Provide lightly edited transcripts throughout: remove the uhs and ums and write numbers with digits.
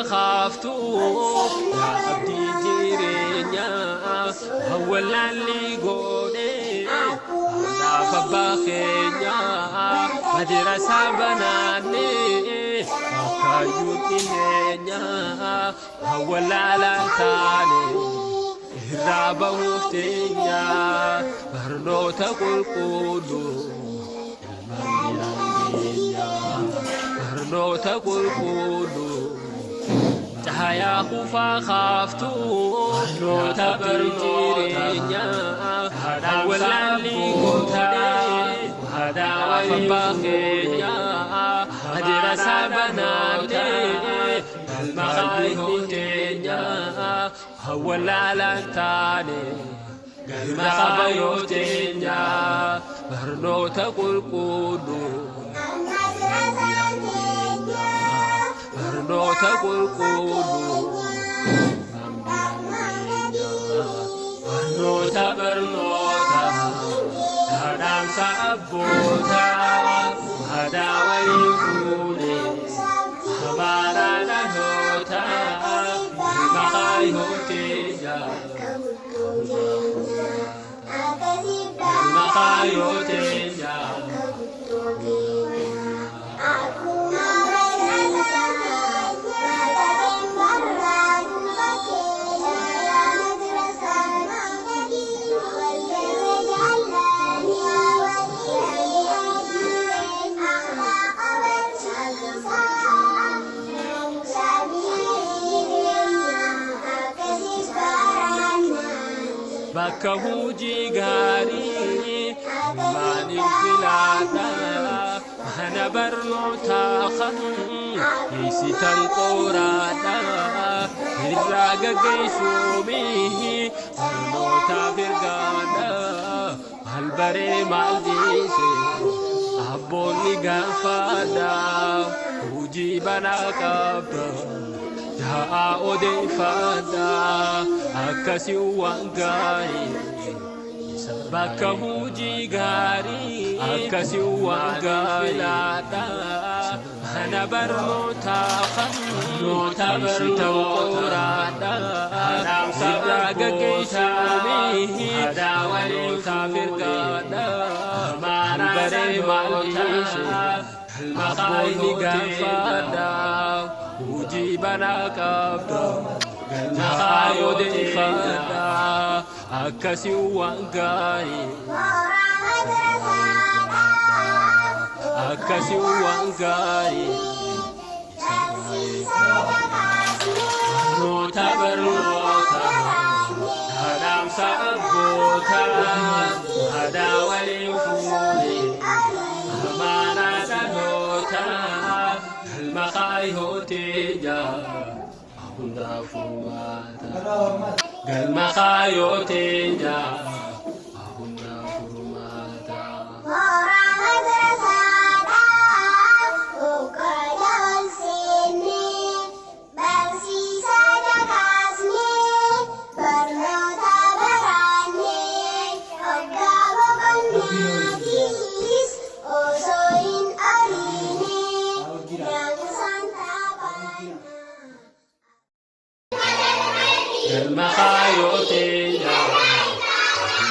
خافتو يا عبدي جيرينيا هو اللي قولي أنا فباخينيا مدرسة بناني أكايوتينيا هو اللي تاني هرابا وفتينيا برنو تقول قولو برنو تقول قولو يا خوفا خافتو تبرجيرينيا ولا لي قوتاني هذا فباخينيا مدرسة بناني المخايوتينيا هو اللالتاني المخايوتينيا برنو تقول قولو برنو تقول قولو برنو تبرنوتا هدام سأبوتا هدا ويقولي همارا لهوتا المخاي هوتيجا المخاي هوتيجا بكه جيغاري ماني فلاتا أنا برنو تاخن يسي تنقوراتا irraa gaggeessuumi barnootaaf ergaadha maal baree maal dhiise abboonni gaafadha hojii banaa qabda yaa odeeffadha akkasii waan gaarii bakka hojii gaarii akkasii waan gaariidha mana barnootaa barnoota bartootaadha irraa gaggeessuumi aadaa walootaaf ergaadha maal baree maal dhiise abboonni gaafadha hojii banaa qabda yaa odeeffadha akkasii waan gaarii akkasii waan gaarii barnoota dhaamsa abboota aadaa waliin fuune amaanaa dhaloota galma kaayootee jaa hundaaf furmaata galma kaayootee jaa hundaaf furmaata. Galma kaayootee jaa hundaaf furmaata.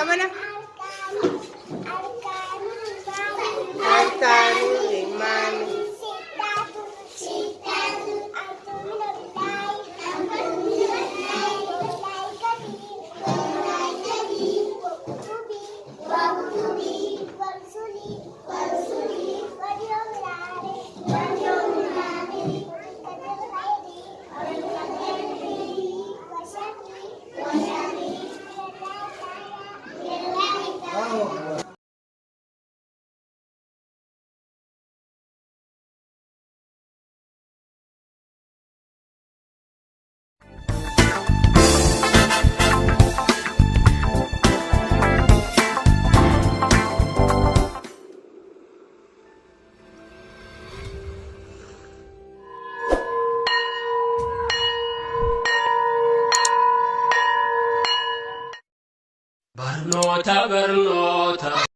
mana. Arkaanul imaani. Barnoota barnoota.